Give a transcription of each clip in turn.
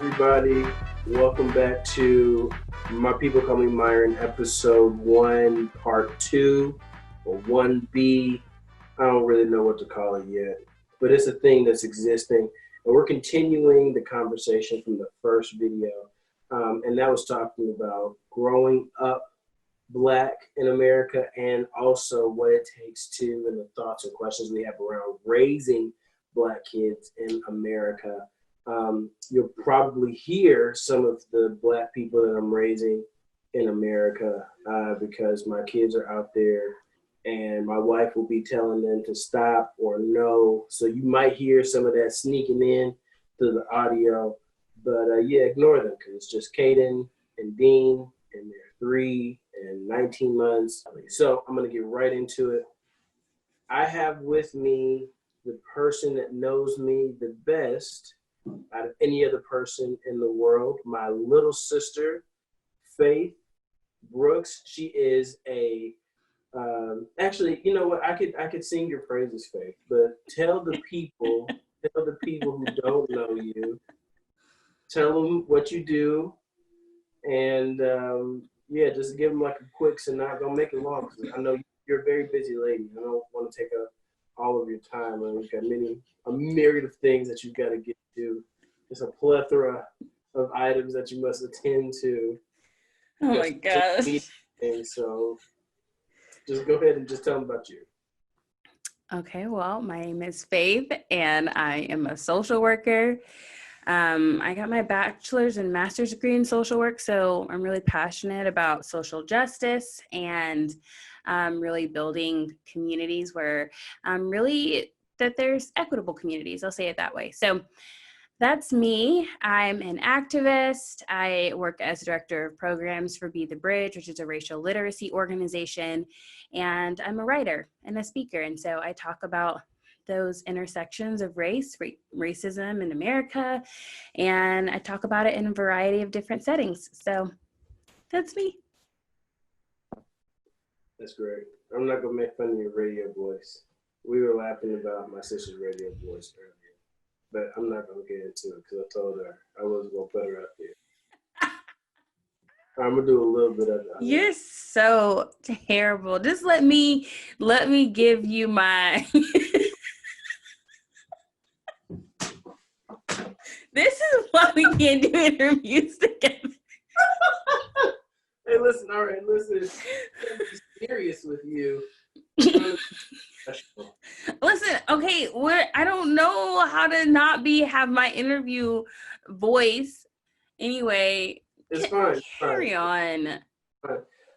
everybody? Welcome back to My People Call Me Myron, episode 1, part 2, or 1B. I don't really know what to call it yet, but it's a thing that's existing. And we're continuing the conversation from the first video. And that was talking about growing up Black in America and also what it takes to, and the thoughts and questions we have around raising Black kids in America. You'll probably hear some of the Black people that I'm raising in America because my kids are out there and my wife will be telling them to stop or no. So you might hear some of that sneaking in through the audio, but yeah, ignore them because it's just Caden and Dean, and they're 3 and 19 months. So I'm going to get right into it. I have with me the person that knows me the best out of any other person in the world, my little sister, Faitth Brooks. She is a, actually, you know what? I could sing your praises, Faitth, but tell the people who don't know you, tell them what you do, and yeah, just give them like a quick synopsis. Don't make it long because I know you're a very busy lady. I don't want to take up all of your time. You've got a myriad of things that you've got to get to. There's a plethora of items that you must attend to. Oh my gosh. So just go ahead and just tell them about you. Okay, well, my name is Faitth and I am a social worker. I got my bachelor's and master's degree in social work, so I'm really passionate about social justice and really building communities where that there's equitable communities. I'll say it that way. So that's me. I'm an activist. I work as director of programs for Be the Bridge, which is a racial literacy organization, and I'm a writer and a speaker. And so I talk about those intersections of racism in America, and I talk about it in a variety of different settings. So that's me. That's great. I'm not gonna make fun of your radio voice. We were laughing about my sister's radio voice earlier, but I'm not gonna get into it because I told her I wasn't gonna put her up there. I'm gonna do a little bit of it. You're so terrible. Just let me give you my This is why we can't do interviews together. Hey, listen, all right, listen. I'm serious with you. Listen, okay, I don't know how to have my interview voice. Anyway, it's fine. Carry on.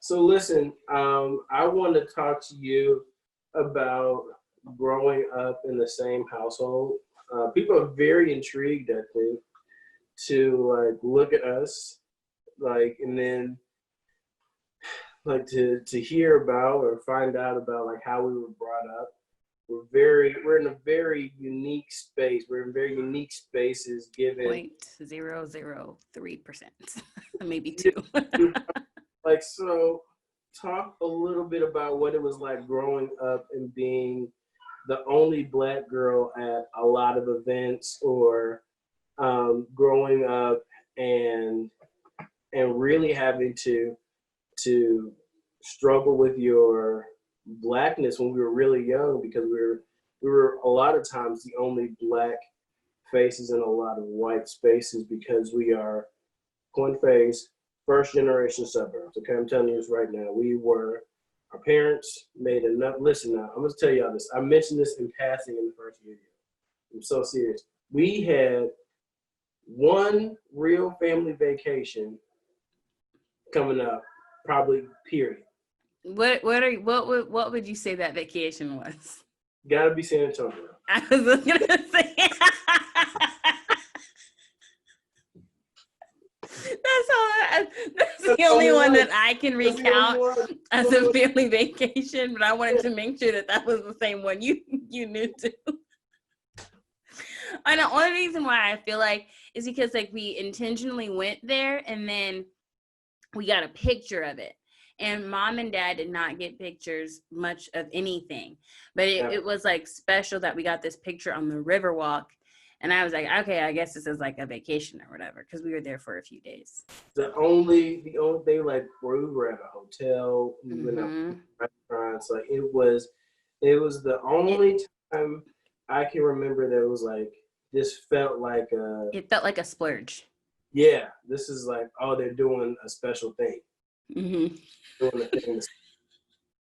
So listen, I want to talk to you about growing up in the same household. People are very intrigued, I think, to like look at us, like, and then like to hear about or find out about like how we were brought up. We're in a very unique space. We're in very unique spaces given 0.003%, maybe 2. Like, so talk a little bit about what it was like growing up and being the only Black girl at a lot of events, or growing up and really having to struggle with your Blackness when we were really young, because we were a lot of times the only Black faces in a lot of white spaces because we are point face first generation suburbs. Okay, I'm telling you this right now. Our parents made enough. Listen now, I'm gonna tell y'all this. I mentioned this in passing in the first video. I'm so serious. We had one real family vacation coming up, probably, period. What would you say that vacation was? Gotta be San Antonio. I was gonna say that's the only one that I can recount as a family vacation, but I wanted to make sure that was the same one you knew too. And the only reason why I feel like is because like we intentionally went there and then we got a picture of it. And mom and dad did not get pictures much of anything, but it was like special that we got this picture on the Riverwalk. And I was like, okay, I guess this is like a vacation or whatever, because we were there for a few days. The only thing, like, where we were at a hotel, we went out Mm-hmm. to restaurants, like, it was the only time I can remember that it was like, this felt like It felt like a splurge. yeah, this is like, oh, they're doing a special thing, Mm-hmm. doing a thing.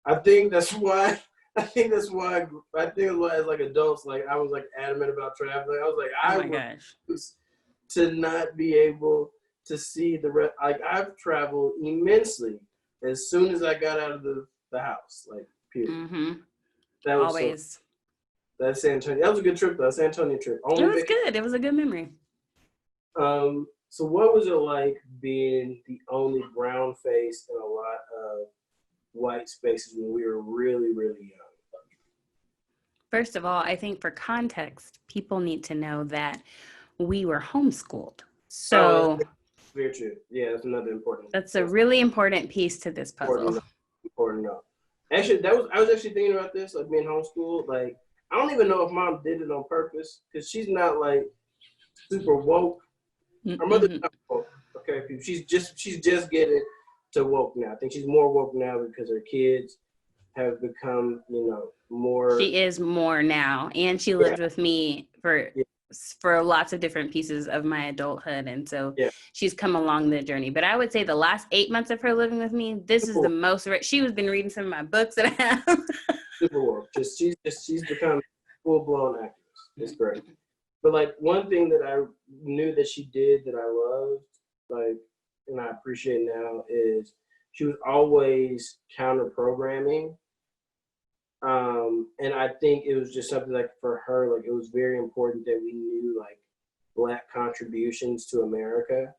I think that's why. I think that's why. As like adults, like, I was like adamant about traveling. I was like, Oh I my gosh. refuse to not be able to see the rest. Like, I've traveled immensely as soon as I got out of the house. Like, period. Mm-hmm. That was Always. That's San Antonio. That was a good trip though. San Antonio trip. It was good. It was a good memory. So what was it like being the only brown face in a lot of white spaces when we were really, really young? First of all, I think for context, people need to know that we were homeschooled. So very true. Yeah, that's another important. That's a really important piece to this puzzle. Important enough. Actually, I was actually thinking about this, like, being homeschooled. Like, I don't even know if mom did it on purpose, because she's not like super woke. Her mother's not woke. Okay, she's just getting to woke now. I think she's more woke now because her kids have become, more. She is more now, and she lived with me for lots of different pieces of my adulthood, and so she's come along the journey. But I would say the last 8 months of her living with me, this is the most. She was been reading some of my books that I have. Super woke. She's become full blown activist. It's great. But, like, one thing that I knew that she did that I loved, like, and I appreciate now, is she was always counter programming. And I think it was just something, like, for her, like, it was very important that we knew, like, Black contributions to America.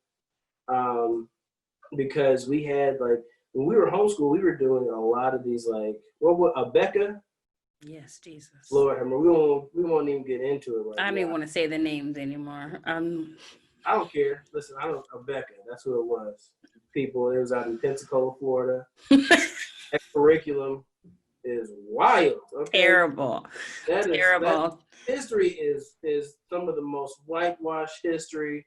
Because we had, like, when we were homeschooled, we were doing a lot of these, like, Becca? Yes, Jesus. Lord, we won't even get into it right now. I don't even want to say the names anymore. I don't care. Listen, Becca. That's who it was. People, it was out in Pensacola, Florida. That curriculum is wild. Okay? Terrible. Terrible. History is some of the most whitewashed history.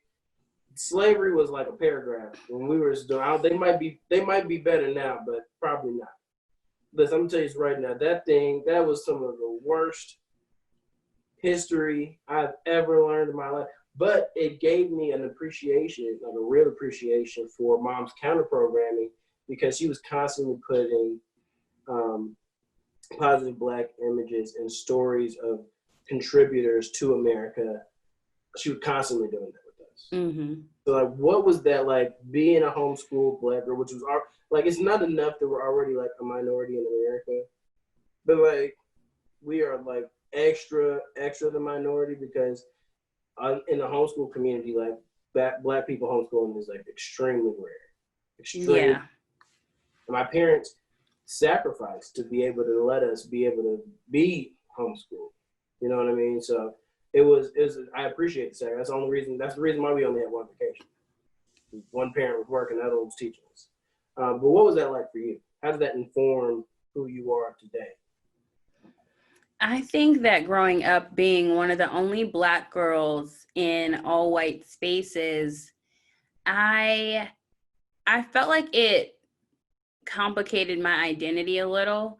Slavery was like a paragraph when we were doing. They might be better now, but probably not. Listen, I'm gonna tell you this right now. That was some of the worst history I've ever learned in my life. But it gave me an appreciation, like a real appreciation for mom's counter programming, because she was constantly putting positive Black images and stories of contributors to America. She was constantly doing that with us. Mm-hmm. So, like, what was that like, being a homeschooled Black girl, which was like, it's not enough that we're already like a minority in America, but like, we are like extra the minority, because in the homeschool community, like, Black people homeschooling is like extremely rare. Yeah. My parents sacrificed to be able to let us be able to be homeschooled. You know what I mean? So it was I appreciate the sacrifice. That's the reason why we only had one vacation. One parent was working, the other one was teaching us. But what was that like for you? How did that inform who you are today? I think that growing up, being one of the only Black girls in all white spaces, I felt like it complicated my identity a little,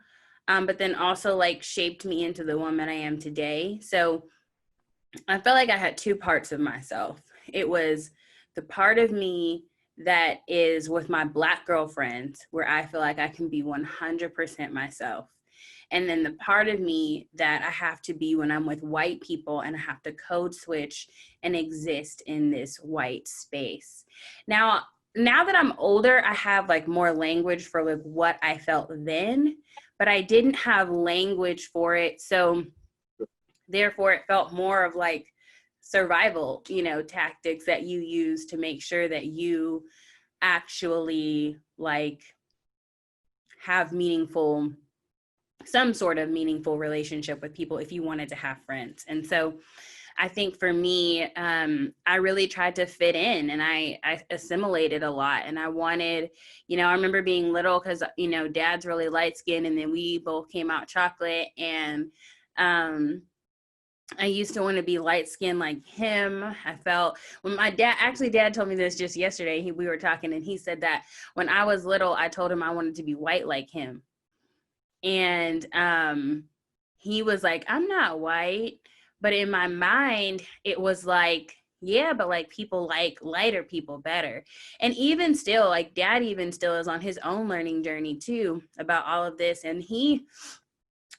but then also like shaped me into the woman I am today. So I felt like I had two parts of myself. It was the part of me that is with my Black girlfriends, where I feel like I can be 100% myself. And then the part of me that I have to be when I'm with white people, and I have to code switch and exist in this white space. Now that I'm older, I have like more language for like what I felt then, but I didn't have language for it. So therefore it felt more of like survival, tactics that you use to make sure that you actually like have some sort of meaningful relationship with people if you wanted to have friends. And so I think for me, I really tried to fit in, and I assimilated a lot. And I wanted, I remember being little because, dad's really light skinned, and then we both came out chocolate. And I used to want to be light skinned like him. I felt when my dad told me this just yesterday. We were talking and he said that when I was little, I told him I wanted to be white like him. And he was like, I'm not white. But in my mind, it was like, yeah, but like people like lighter people better. And even still, like dad even still is on his own learning journey too about all of this. And he,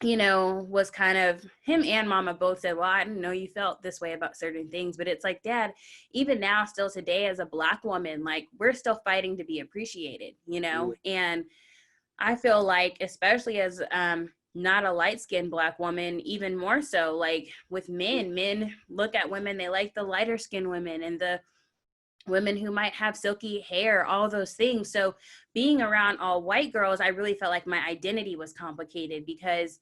was kind of, him and mama both said, well, I didn't know you felt this way about certain things. But it's like, dad, even now, still today, as a Black woman, like we're still fighting to be appreciated, and I feel like, especially as not a light-skinned Black woman, even more so, like with men look at women, they like the lighter skinned women and the women who might have silky hair, all those things. So being around all white girls, I really felt like my identity was complicated because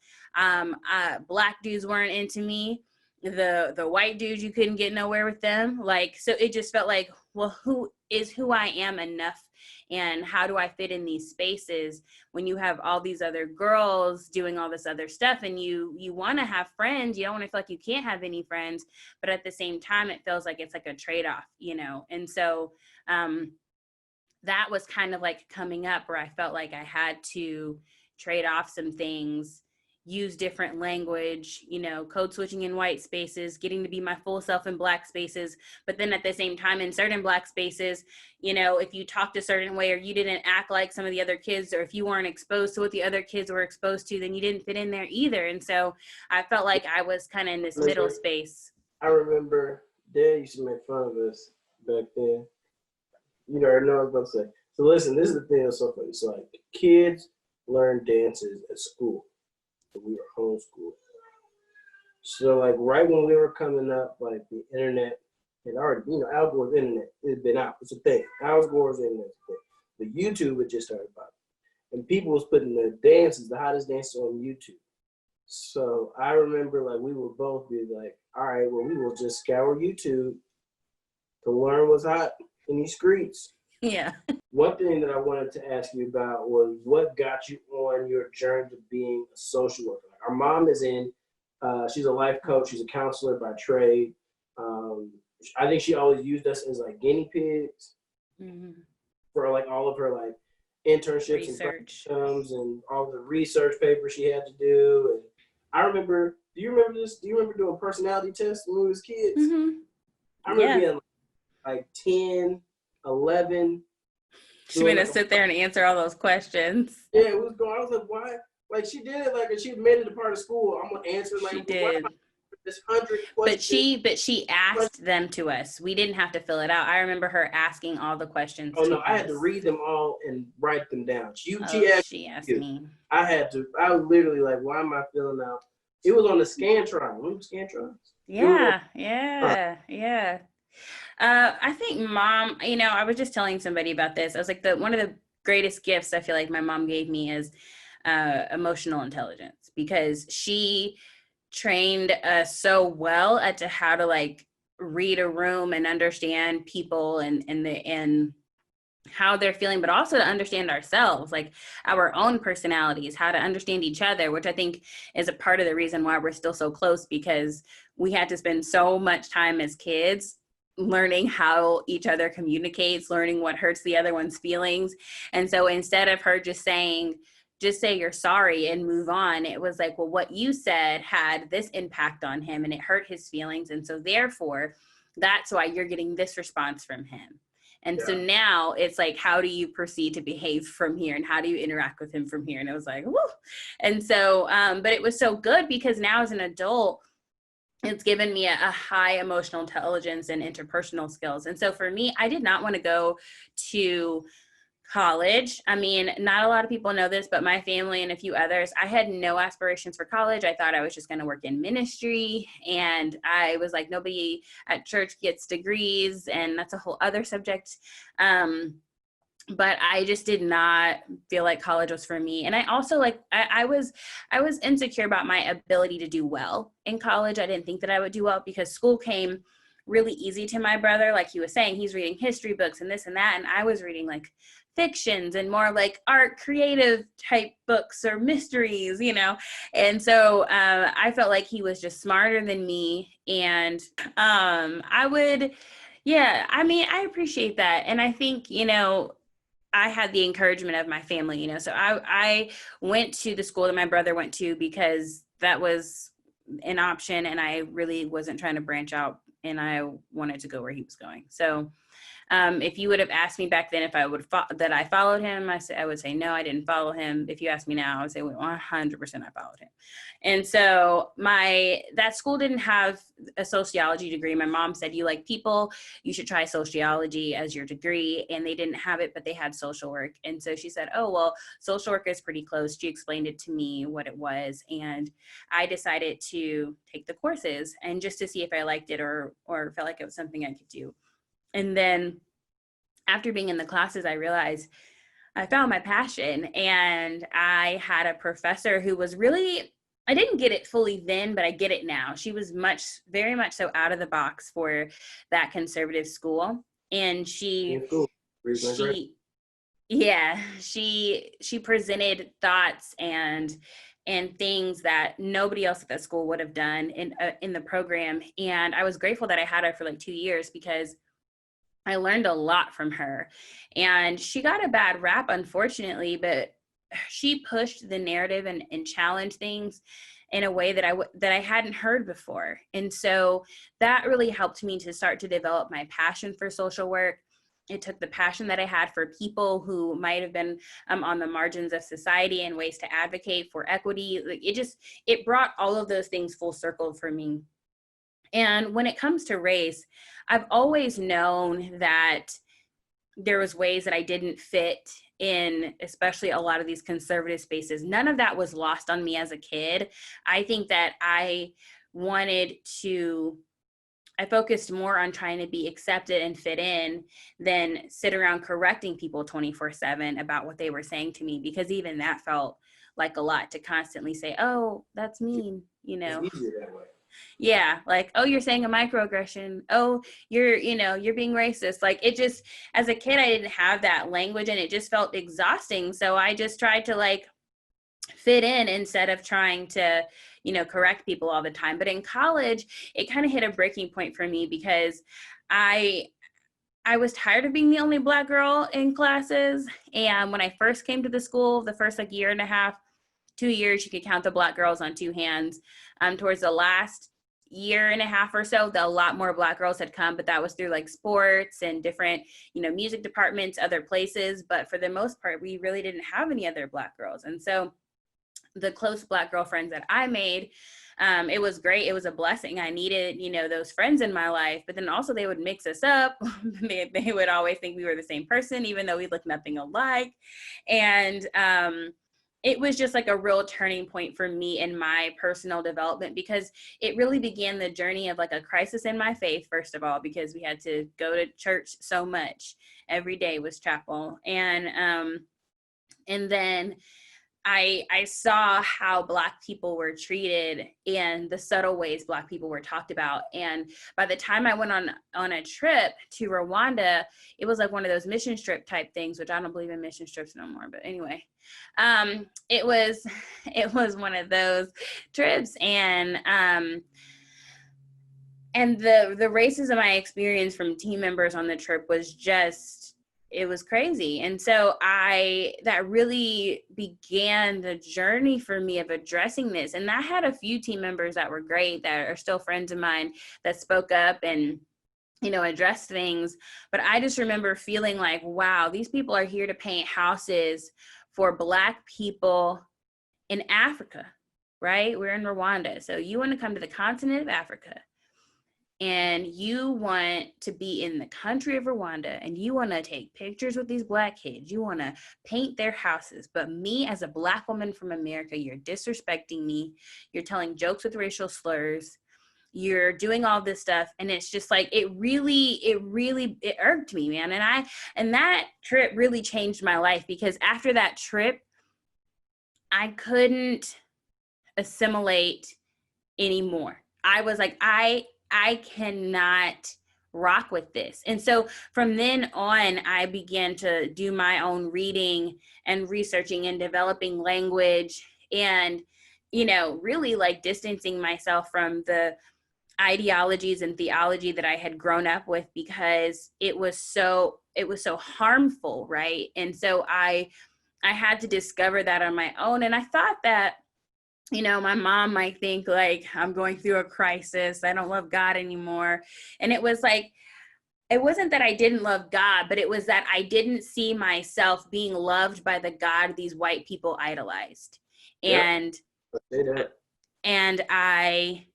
Black dudes weren't into me. The white dudes, you couldn't get nowhere with them. Like, so it just felt like, well, who I am enough, and how do I fit in these spaces when you have all these other girls doing all this other stuff, and you want to have friends, you don't want to feel like you can't have any friends, but at the same time it feels like it's like a trade-off, and so that was kind of like coming up where I felt like I had to trade off some things, use different language, code switching in white spaces, getting to be my full self in Black spaces. But then at the same time, in certain Black spaces, if you talked a certain way or you didn't act like some of the other kids, or if you weren't exposed to what the other kids were exposed to, then you didn't fit in there either. And so I felt like I was kind of in this middle space. I remember Dad used to make fun of us back then. You already know what I was about to say. So listen, this is the thing that's so funny. So like kids learn dances at school. We were homeschooled. So like right when we were coming up, like the internet had already, Al Gore's internet had been out. It's a thing. Al Gore's internet is a thing. But YouTube had just started popping. And people was putting the dances, the hottest dances on YouTube. So I remember like we would both be like, all right, well, we will just scour YouTube to learn what's hot in these streets. Yeah. One thing that I wanted to ask you about was what got you on your journey to being a social worker. Like our mom is she's a life coach, she's a counselor by trade. I think she always used us as like guinea pigs for like all of her like internships research and all the research papers she had to do. And I remember, do you remember this? Do you remember doing personality tests when we was kids? I remember being like 10, 11. She made us sit there and answer all those questions. Yeah, it was going. I was like, why? Like she did it, like, and she made it a part of school. I'm gonna answer like she did. This 100 questions. But she asked them to us. We didn't have to fill it out. I remember her asking all the questions. Oh no, I had to read them all and write them down. She asked me. I was literally like, why am I filling out? It was on the Scantron. Remember Scantron? Yeah. I think mom, I was just telling somebody about this. I was like, one of the greatest gifts I feel like my mom gave me is emotional intelligence, because she trained us so well as to how to like read a room and understand people and how they're feeling, but also to understand ourselves, like our own personalities, how to understand each other, which I think is a part of the reason why we're still so close, because we had to spend so much time as kids learning how each other communicates, learning what hurts the other one's feelings. And so instead of her just saying, just say you're sorry and move on, it was like, well, what you said had this impact on him and it hurt his feelings. And so therefore, that's why you're getting this response from him. And so now it's like, how do you proceed to behave from here? And how do you interact with him from here? And it was like, woo. And so, but it was so good because now as an adult, it's given me a high emotional intelligence and interpersonal skills. And so for me, I did not want to go to college. I mean, not a lot of people know this, but my family and a few others, I had no aspirations for college. I thought I was just going to work in ministry. And I was like, nobody at church gets degrees. And that's a whole other subject. But I just did not feel like college was for me. And I also I was insecure about my ability to do well in college. I didn't think that I would do well because school came really easy to my brother. Like he was saying, he's reading history books and this and that. And I was reading like fictions and more like art creative type books or mysteries, and so I felt like he was just smarter than me. And I would, yeah, I mean, I appreciate that. And I think, I had the encouragement of my family, so I went to the school that my brother went to because that was an option, and I really wasn't trying to branch out, and I wanted to go where he was going. So if you would have asked me back then if I would that I followed him, I would say no, I didn't follow him. If you ask me now, I would say 100% I followed him. And so that school didn't have a sociology degree. My mom said, you like people, you should try sociology as your degree. And they didn't have it, but they had social work. And so she said, oh, well, social work is pretty close. She explained it to me what it was. And I decided to take the courses and just to see if I liked it or felt like it was something I could do. And then after being in the classes, I realized I found my passion. And I had a professor who was really, I didn't get it fully then, but I get it now. She was very much so out of the box for that conservative school. And she presented thoughts and things that nobody else at that school would have done in the program. And I was grateful that I had her for like 2 years because I learned a lot from her. And she got a bad rap, unfortunately, but she pushed the narrative and challenged things in a way that I hadn't heard before. And so that really helped me to start to develop my passion for social work. It took the passion that I had for people who might have been on the margins of society and ways to advocate for equity. It brought all of those things full circle for me. And when it comes to race, I've always known that there was ways that I didn't fit in, especially a lot of these conservative spaces. None of that was lost on me as a kid. I think that I focused more on trying to be accepted and fit in than sit around correcting people 24/7 about what they were saying to me, because even that felt like a lot to constantly say, oh, that's mean, It's easier that way. Yeah, like, oh, you're saying a microaggression. Oh, you're being racist. Like, it just, as a kid, I didn't have that language and it just felt exhausting. So I just tried to like fit in instead of trying to, correct people all the time. But in college, it kind of hit a breaking point for me because I was tired of being the only Black girl in classes. And when I first came to the school, the first like year and a half, 2 years, you could count the Black girls on two hands. Towards the last year and a half or so, a lot more Black girls had come, but that was through like sports and different, music departments, other places. But for the most part, we really didn't have any other Black girls. And so the close Black girlfriends that I made, it was great. It was a blessing. I needed, those friends in my life, but then also they would mix us up. They would always think we were the same person, even though we looked nothing alike. And, it was just like a real turning point for me in my personal development, because it really began the journey of like a crisis in my faith, first of all, because we had to go to church so much. Every day was chapel. And then I saw how Black people were treated and the subtle ways Black people were talked about. And by the time I went on a trip to Rwanda, it was like one of those mission trip type things, which I don't believe in mission trips no more. But anyway, it was one of those trips. And the racism I experienced from team members on the trip was just, it was crazy. And so that really began the journey for me of addressing this. And I had a few team members that were great, that are still friends of mine, that spoke up and, addressed things. But I just remember feeling like, wow, these people are here to paint houses for Black people in Africa, right? We're in Rwanda. So you want to come to the continent of Africa, and you want to be in the country of Rwanda, and you want to take pictures with these Black kids. You want to paint their houses. But me, as a Black woman from America, you're disrespecting me. You're telling jokes with racial slurs. You're doing all this stuff. And it's just like, it irked me, man. And that trip really changed my life, because after that trip, I couldn't assimilate anymore. I was like, I cannot rock with this. And so from then on, I began to do my own reading and researching and developing language and, really like distancing myself from the ideologies and theology that I had grown up with, because it was so harmful, right? And so I had to discover that on my own. And I thought that, my mom might think like I'm going through a crisis, I don't love God anymore. And it was like, it wasn't that I didn't love God, but it was that I didn't see myself being loved by the God these white people idolized. Yep. And I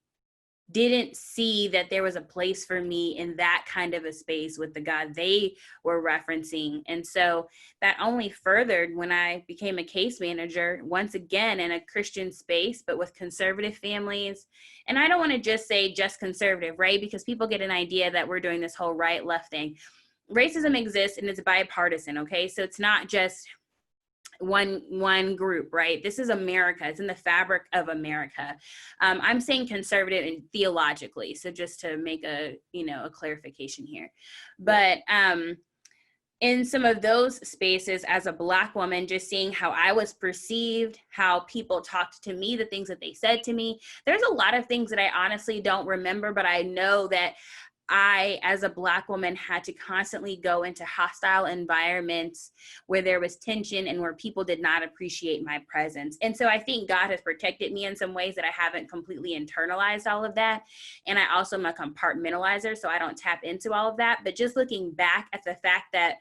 didn't see that there was a place for me in that kind of a space with the God they were referencing. And so that only furthered when I became a case manager, once again in a Christian space, but with conservative families. And I don't want to just say just conservative, right? Because people get an idea that we're doing this whole right left thing. Racism exists and it's bipartisan, okay? So it's not just one group, right? This is America. It's in the fabric of America. I'm saying conservative and theologically, so just to make a clarification here. But in some of those spaces, as a Black woman, just seeing how I was perceived, how people talked to me, the things that they said to me, there's a lot of things that I honestly don't remember, but I know that I, as a Black woman, had to constantly go into hostile environments where there was tension and where people did not appreciate my presence. And so I think God has protected me in some ways that I haven't completely internalized all of that. And I also am a compartmentalizer, so I don't tap into all of that. But just looking back at the fact that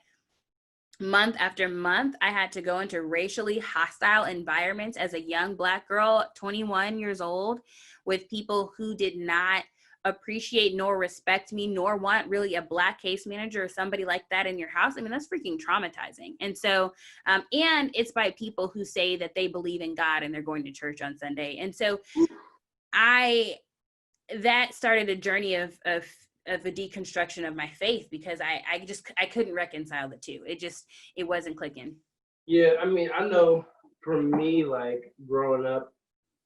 month after month, I had to go into racially hostile environments as a young Black girl, 21 years old, with people who did not appreciate nor respect me, nor want really a Black case manager or somebody like that in your house. I mean, that's freaking traumatizing. And so, and it's by people who say that they believe in God and they're going to church on Sunday. And so that started a journey of a deconstruction of my faith, because I couldn't reconcile the two. It wasn't clicking. Yeah, I mean, I know for me, like growing up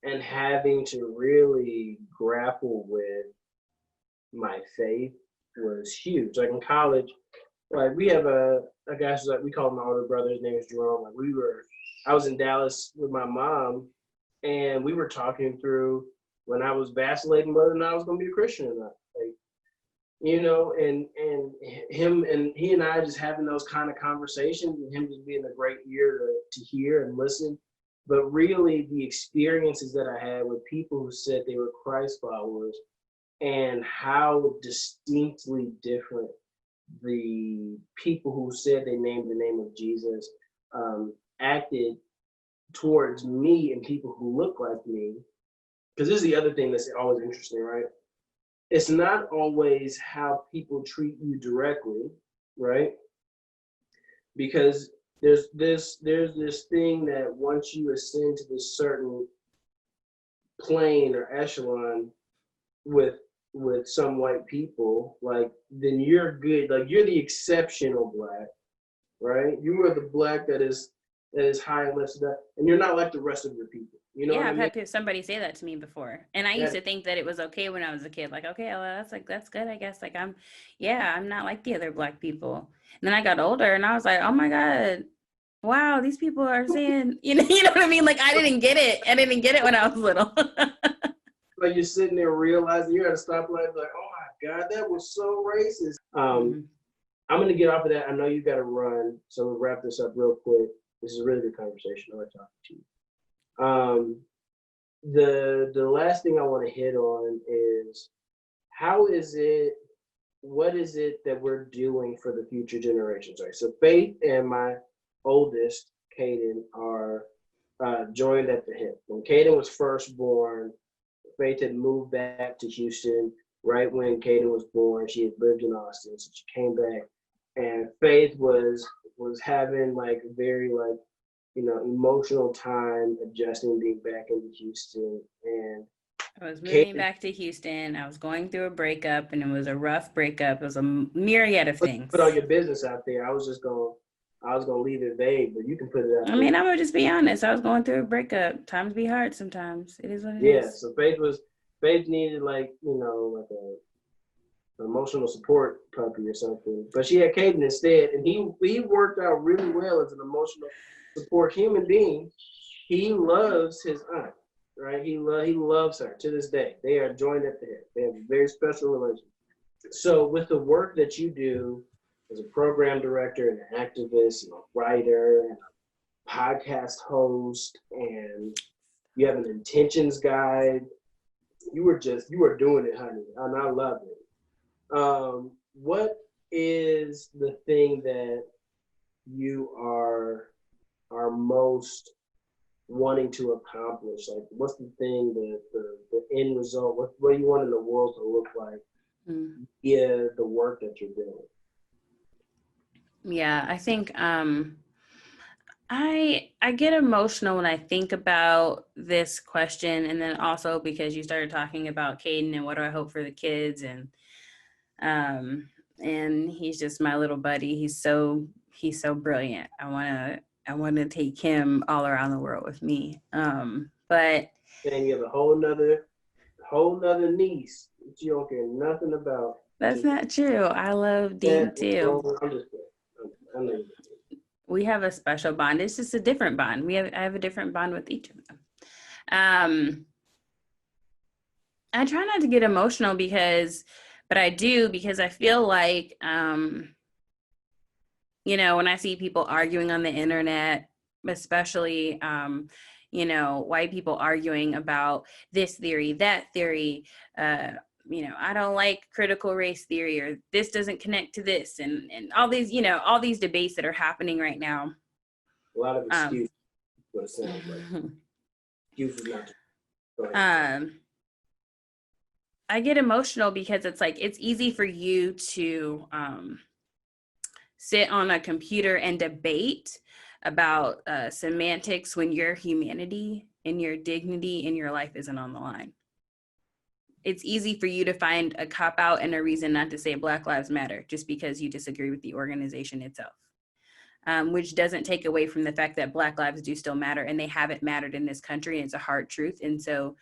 and having to really grapple with my faith was huge. Like in college, like we have a guy who's like, we call him my older brother, his name is Jerome. Like I was in Dallas with my mom and we were talking through when I was vacillating whether or not I was gonna be a Christian or not. Like, and he and I just having those kind of conversations, and him just being a great ear to hear and listen. But really the experiences that I had with people who said they were Christ followers and how distinctly different the people who said they named the name of Jesus acted towards me and people who look like me. Because this is the other thing that's always interesting, right? It's not always how people treat you directly, right? Because there's this thing that once you ascend to this certain plane or echelon with some white people, like then you're good. Like you're the exceptional Black, right? You are the Black that is high and lifted up, and you're not like the rest of your people. You know? Yeah, I've had somebody say that to me before, and I used to think that it was okay when I was a kid. Like, okay, well, that's good, I guess. Like I'm not like the other Black people. And then I got older, and I was like, oh my God, wow, these people are saying, you know what I mean? Like I didn't get it when I was little. Like you're sitting there realizing you're at a stoplight, like, oh my God, that was so racist. I'm gonna get off of that. I know you gotta run, so we'll wrap this up real quick. This is a really good conversation. I like talking to you. The last thing I want to hit on is what is it that we're doing for the future generations? Right. So Faith and my oldest, Caden, are joined at the hip. When Caden was first born, Faith had moved back to Houston right when Caden was born. She had lived in Austin, so she came back, and Faith was having like a very like emotional time adjusting being back into Houston. And I was moving back to Houston. I was going through a breakup, and it was a rough breakup. It was a myriad of things. Put all your business out there. I was gonna leave it vague, but you can put it out. I mean, I'm gonna just be honest. I was going through a breakup. Times be hard sometimes. It is what it is. Yeah. So Faith needed like an emotional support puppy or something. But she had Caden instead, and he worked out really well as an emotional support human being. He loves his aunt, right? He loves her to this day. They are joined at the hip. They have a very special relationship. So with the work that you do as a program director and an activist and a writer and a podcast host, and you have an intentions guide, you were doing it, honey, and I love it. What is the thing that you are most wanting to accomplish? Like, what's the thing that the end result? What do you want in the world to look like? Yeah, the work that you're doing. Yeah, I think I get emotional when I think about this question, and then also because you started talking about Caden and what do I hope for the kids, and he's just my little buddy. He's so brilliant. I wanna take him all around the world with me. But And you have a whole nother niece that you don't care nothing about. that's not true. I love Dean too. I'm just kidding. I know you. We have a special bond. It's just a different bond. I have a different bond with each of them. I try not to get emotional but I do, because I feel like, when I see people arguing on the internet, especially, white people arguing about this theory, that theory, I don't like critical race theory, or this doesn't connect to this, and all these, all these debates that are happening right now. A lot of excuses. What it sounds like. Excuses not. I get emotional because it's like, it's easy for you to sit on a computer and debate about semantics when your humanity and your dignity in your life isn't on the line. It's easy for you to find a cop-out and a reason not to say Black Lives Matter just because you disagree with the organization itself, which doesn't take away from the fact that Black lives do still matter, and they haven't mattered in this country, and it's a hard truth. And so,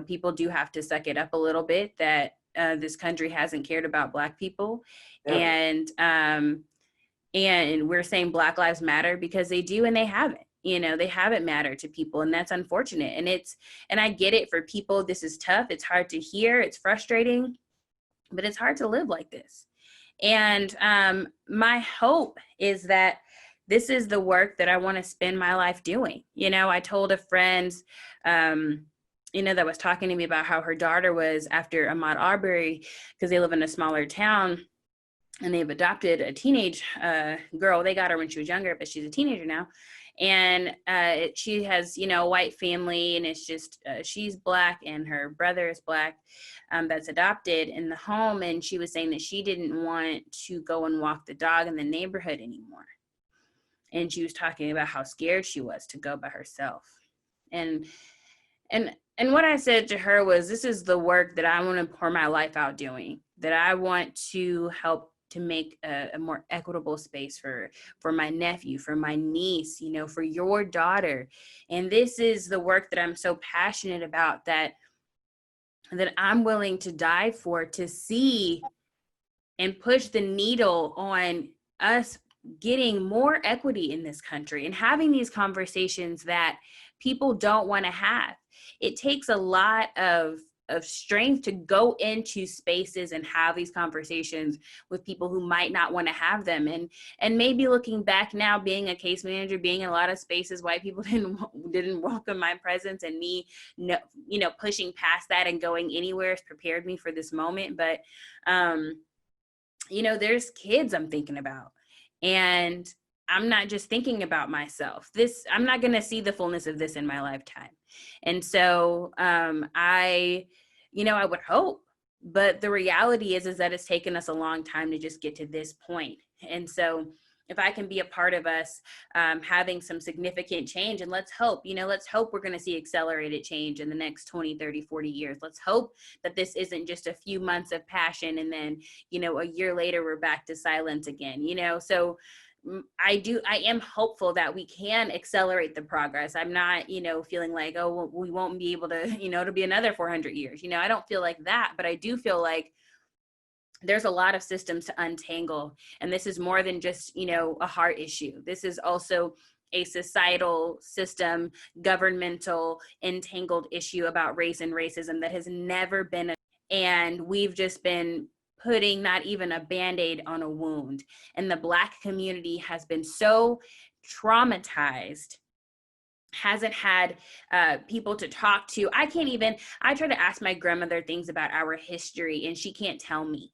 people do have to suck it up a little bit that this country hasn't cared about Black people. Yeah. And we're saying Black Lives Matter because they do, and they haven't. They haven't mattered to people, and that's unfortunate. And I get it for people. This is tough. It's hard to hear. It's frustrating, but it's hard to live like this. And my hope is that this is the work that I want to spend my life doing. I told a friend, that was talking to me about how her daughter was after Ahmaud Arbery, because they live in a smaller town, and they've adopted a teenage girl. They got her when she was younger, but she's a teenager now. And she has, a white family, and it's just, she's Black and her brother is Black, that's adopted in the home. And she was saying that she didn't want to go and walk the dog in the neighborhood anymore. And she was talking about how scared she was to go by herself. And what I said to her was, this is the work that I want to pour my life out doing, that I want to help to make a more equitable space for my nephew, for my niece, for your daughter. And this is the work that I'm so passionate about, that I'm willing to die for, to see and push the needle on us getting more equity in this country and having these conversations that people don't want to have. It takes a lot of strength to go into spaces and have these conversations with people who might not want to have them. And maybe looking back now, being a case manager, being in a lot of spaces, white people didn't welcome my presence, and me, pushing past that and going anywhere has prepared me for this moment. But, there's kids I'm thinking about, and I'm not just thinking about myself. I'm not going to see the fullness of this in my lifetime. And so I would hope, but the reality is that it's taken us a long time to just get to this point. And so if I can be a part of us having some significant change, and let's hope we're going to see accelerated change in the next 20, 30, 40 years. Let's hope that this isn't just a few months of passion, and then, a year later, we're back to silence again, so I am hopeful that we can accelerate the progress. I'm not, feeling like, oh, well, we won't be able to, it'll be another 400 years. I don't feel like that, but I do feel like there's a lot of systems to untangle. And this is more than just, a heart issue. This is also a societal system, governmental, entangled issue about race and racism that has never been. And we've just been putting not even a Band-Aid on a wound. And the Black community has been so traumatized, hasn't had people to talk to. I try to ask my grandmother things about our history, and she can't tell me.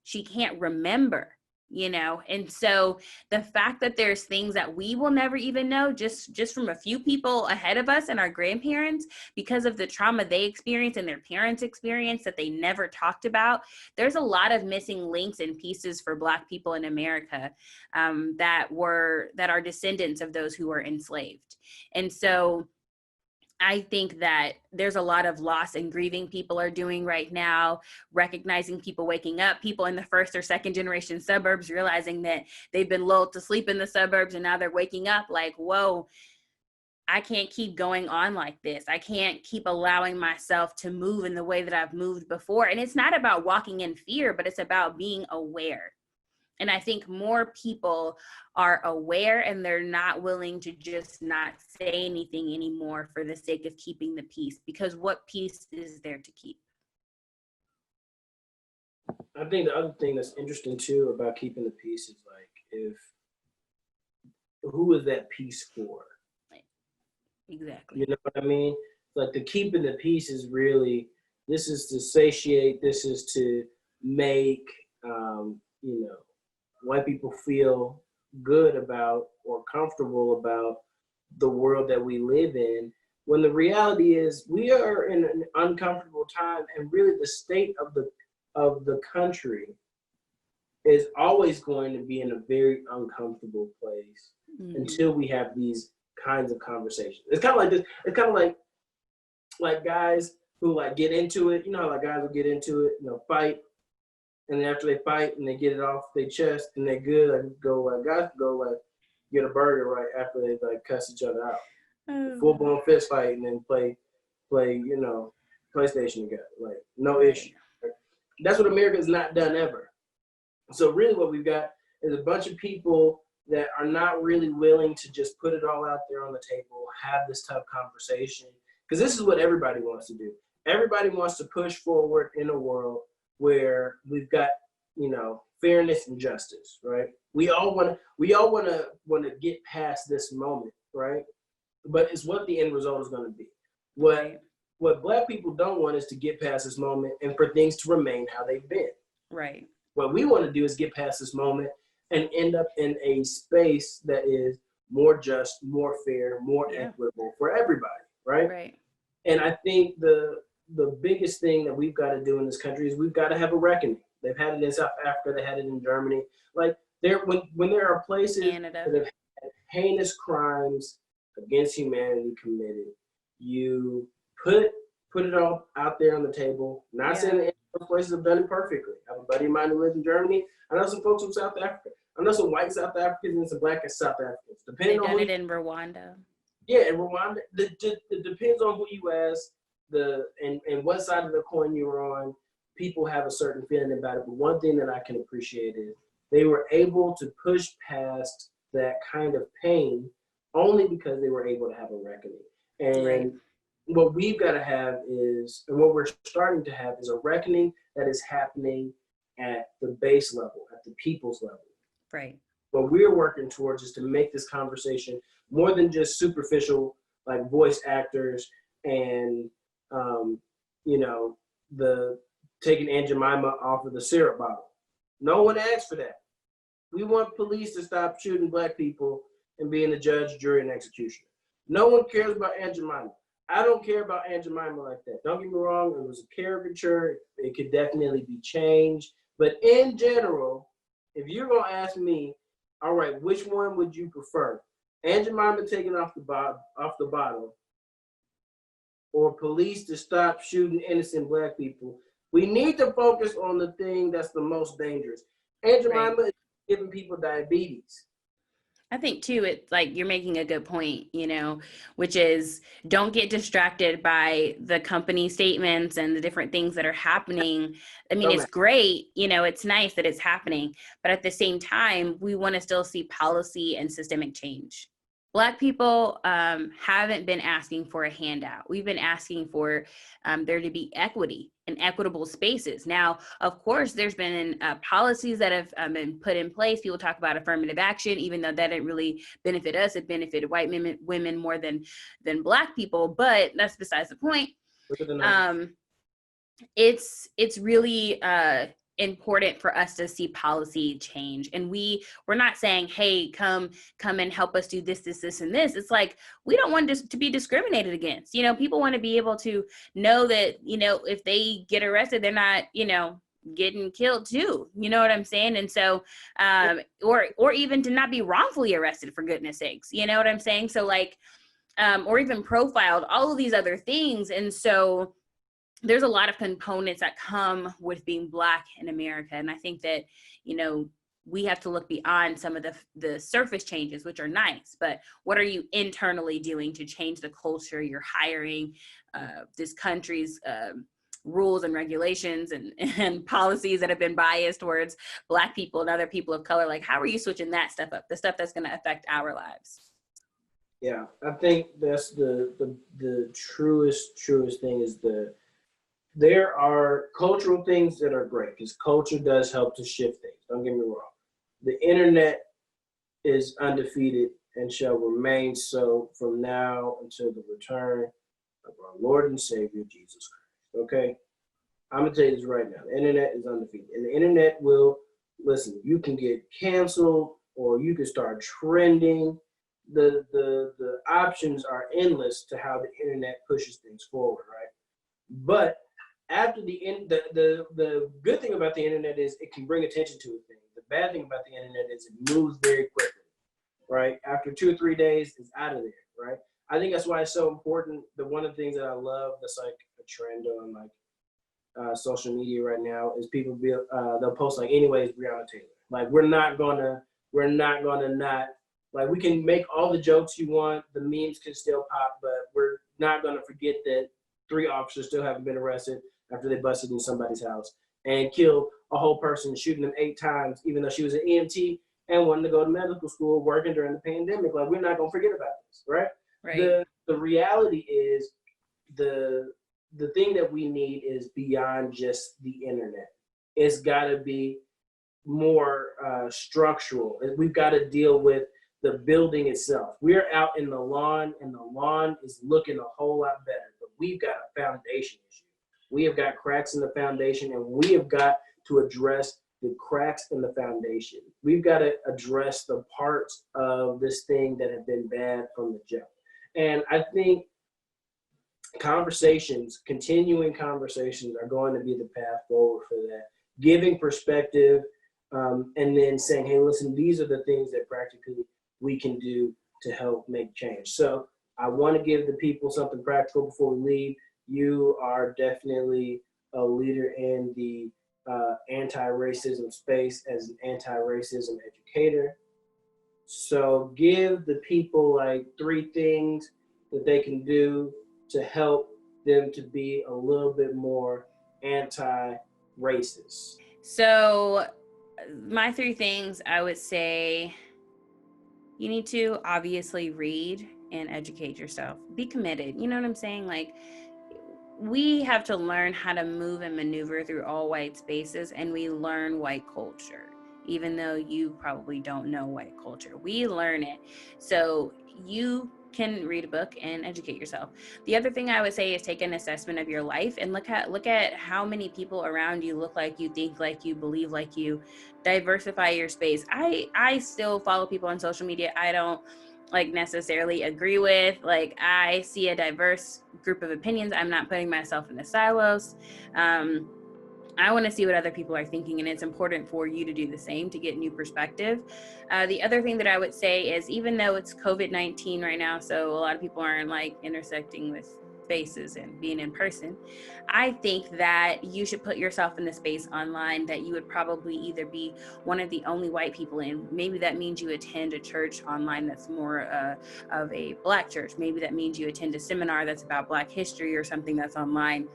She can't remember, and so the fact that there's things that we will never even know, just from a few people ahead of us and our grandparents, because of the trauma they experienced and their parents experienced that they never talked about. There's a lot of missing links and pieces for Black people in America that are descendants of those who were enslaved. And so I think that there's a lot of loss and grieving people are doing right now, recognizing people waking up, people in the first or second generation suburbs, realizing that they've been lulled to sleep in the suburbs and now they're waking up like, whoa, I can't keep going on like this. I can't keep allowing myself to move in the way that I've moved before. And it's not about walking in fear, but it's about being aware. And I think more people are aware and they're not willing to just not say anything anymore for the sake of keeping the peace, because what peace is there to keep? I think the other thing that's interesting too about keeping the peace is who is that peace for? Exactly. You know what I mean? Like the keeping the peace is really, this is to satiate, this is to make, white people feel good about or comfortable about the world that we live in, when the reality is we are in an uncomfortable time, and really the state of the country is always going to be in a very uncomfortable place until we have these kinds of conversations. It's kind of like this. It's kind of like guys who get into it. You know how guys will get into it, fight. And then after they fight and they get it off their chest and they're good, guys go get a burger right after they cuss each other out. Full blown fist fight and then play PlayStation together. No issue. That's what America has not done ever. So really what we've got is a bunch of people that are not really willing to just put it all out there on the table, have this tough conversation. Because this is what everybody wants to do. Everybody wants to push forward in a world where we've got, fairness and justice, right? We all want to get past this moment, right? But it's what the end result is going to be. What Black people don't want is to get past this moment and for things to remain how they've been. Right. What we want to do is get past this moment and end up in a space that is more just, more fair, more equitable for everybody, right? Right. And I think the biggest thing that we've got to do in this country is we've got to have a reckoning. They've had it in South Africa, they had it in Germany. When there are places Canada that have had heinous crimes against humanity committed, you put it all out there on the table. Not saying that those places have done it perfectly. I have a buddy of mine who lives in Germany. I know some folks from South Africa. I know some white South Africans and some black South Africans. They've done it in Rwanda. Yeah, in Rwanda. It depends on who you ask. And what side of the coin you were on, people have a certain feeling about it. But one thing that I can appreciate is they were able to push past that kind of pain only because they were able to have a reckoning. And what we've got to have is, and what we're starting to have is a reckoning that is happening at the base level, at the people's level. Right. What we're working towards is to make this conversation more than just superficial, voice actors and the taking Aunt Jemima off of the syrup bottle. No one asked for that. We want police to stop shooting Black people and being the judge, jury, and executioner. No one cares about Aunt Jemima. I don't care about Aunt Jemima like that. Don't get me wrong, it was a caricature. It could definitely be changed. But in general, if you're going to ask me, all right, which one would you prefer? Aunt Jemima taken off the bottle, or police to stop shooting innocent Black people? We need to focus on the thing that's the most dangerous. Aunt Jemima is giving people diabetes. I think too, it's like you're making a good point, which is don't get distracted by the company statements and the different things that are happening. I mean, it's great, it's nice that it's happening, but at the same time, we want to still see policy and systemic change. Black people haven't been asking for a handout. We've been asking for there to be equity and equitable spaces. Now, of course, there's been policies that have been put in place. People talk about affirmative action, even though that didn't really benefit us. It benefited white women more than Black people, but that's besides the point. It's really important for us to see policy change, and we're not saying, hey, come and help us do this and this. It's like, we don't want this to be discriminated against. People want to be able to know that if they get arrested, they're not getting killed too, you know what I'm saying? And so or even to not be wrongfully arrested, for goodness sakes, you know what I'm saying? So like or even profiled, all of these other things. And so there's a lot of components that come with being Black in America. And I think that, we have to look beyond some of the surface changes, which are nice, but what are you internally doing to change the culture you're hiring, this country's rules and regulations and policies that have been biased towards Black people and other people of color? Like, how are you switching that stuff up, the stuff that's going to affect our lives? Yeah, I think that's the truest thing is there are cultural things that are great, because culture does help to shift things. Don't get me wrong. The internet is undefeated and shall remain so from now until the return of our Lord and Savior, Jesus Christ. Okay? I'm going to tell you this right now. The internet is undefeated. And the internet will, listen, you can get canceled or you can start trending. The options are endless to how the internet pushes things forward, right? But after the good thing about the internet is it can bring attention to a thing. The bad thing about the internet is it moves very quickly, right? After 2 or 3 days, it's out of there, right? I think that's why it's so important. One of the things that I love that's like a trend on like social media right now is people they'll post like, anyways, Breonna Taylor. Like, we're not gonna not, like, we can make all the jokes you want, the memes can still pop, but we're not gonna forget that 3 officers still haven't been arrested after they busted in somebody's house and killed a whole person, shooting them 8 times, even though she was an EMT and wanted to go to medical school, working during the pandemic. Like, we're not gonna forget about this, right? Right. The reality is the thing that we need is beyond just the internet. It's got to be more structural. We've got to deal with the building itself. We're out in the lawn, and the lawn is looking a whole lot better, but we've got a foundation issue. We have got cracks in the foundation, and we have got to address the cracks in the foundation. We've got to address the parts of this thing that have been bad from the jump. And I think continuing conversations are going to be the path forward for that. Giving perspective, and then saying, hey, listen, these are the things that practically we can do to help make change. So I want to give the people something practical before we leave. You are definitely a leader in the anti-racism space as an anti-racism educator. So give the people like 3 things that they can do to help them to be a little bit more anti-racist. So my 3 things, I would say, you need to obviously read and educate yourself. Be committed. You know what I'm saying? Like, we have to learn how to move and maneuver through all white spaces, and we learn white culture. Even though you probably don't know white culture, we learn it. So you can read a book and educate yourself. The other thing I would say is take an assessment of your life and look at how many people around you look like you, think like you, believe like you. Diversify your space. I still follow people on social media I don't like necessarily agree with. Like, I see a diverse group of opinions. I'm not putting myself in the silos. I want to see what other people are thinking, and it's important for you to do the same to get new perspective. The other thing that I would say is, even though it's COVID-19 right now, so a lot of people aren't like intersecting with faces and being in person, I think that you should put yourself in the space online that you would probably either be one of the only white people in. Maybe that means you attend a church online that's more of a Black church. Maybe that means you attend a seminar that's about Black history or something that's online.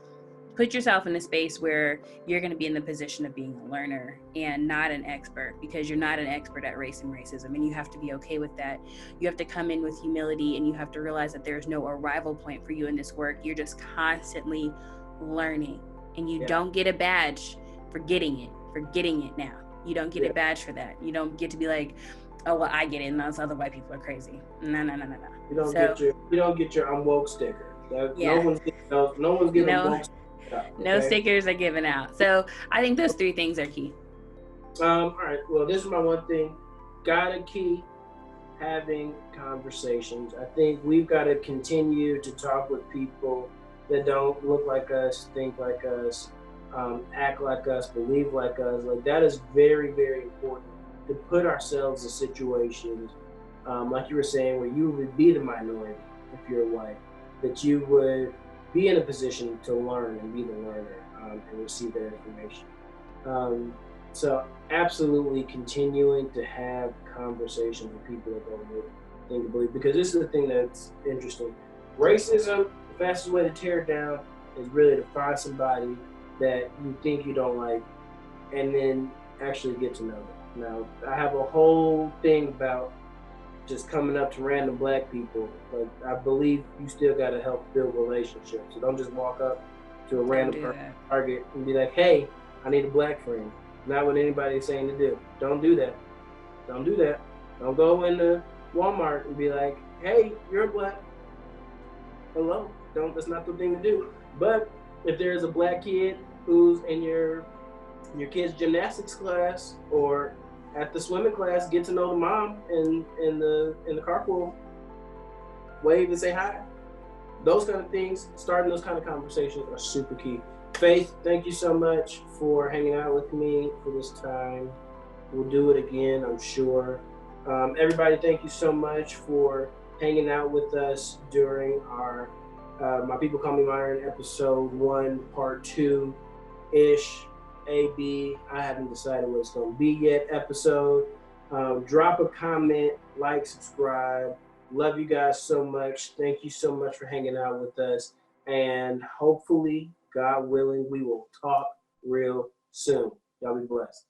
Put yourself in a space where you're going to be in the position of being a learner and not an expert, because you're not an expert at race and racism, and you have to be okay with that. You have to come in with humility, and you have to realize that there's no arrival point for you in this work. You're just constantly learning, and you don't get a badge for getting it now. You don't get a badge for that. You don't get to be like, oh, well, I get it and those other white people are crazy. No. You don't get your I'm woke sticker. No one's getting woke. No stickers are given out. So I think those three things are key. All right. Well, this is my one thing. Gotta keep having conversations. I think we've got to continue to talk with people that don't look like us, think like us, act like us, believe like us. Like, that is very, very important, to put ourselves in situations, like you were saying, where you would be the minority if you're white, that you would be in a position to learn and be the learner, and receive that information. So absolutely continuing to have conversations with people that don't think to believe, because this is the thing that's interesting. Racism, the fastest way to tear it down is really to find somebody that you think you don't like, and then actually get to know them. Now, I have a whole thing about just coming up to random Black people. Like, I believe you still got to help build relationships. So don't just walk up to a random person at Target and be like, hey, I need a Black friend. Not what anybody is saying to do. Don't do that. Don't do that. Don't go into Walmart and be like, hey, you're Black. Hello. That's not the thing to do. But if there's a Black kid who's in your kid's gymnastics class or at the swimming class, get to know the mom in the carpool, wave and say hi. Those kind of things, starting those kind of conversations are super key. Faith, thank you so much for hanging out with me for this time. We'll do it again, I'm sure. Everybody, thank you so much for hanging out with us during our My People Call Me Myron episode 1, part 2-ish. A-B, I haven't decided what it's going to be yet episode. Drop a comment, like, subscribe. Love you guys so much. Thank you so much for hanging out with us. And hopefully, God willing, we will talk real soon. Y'all be blessed.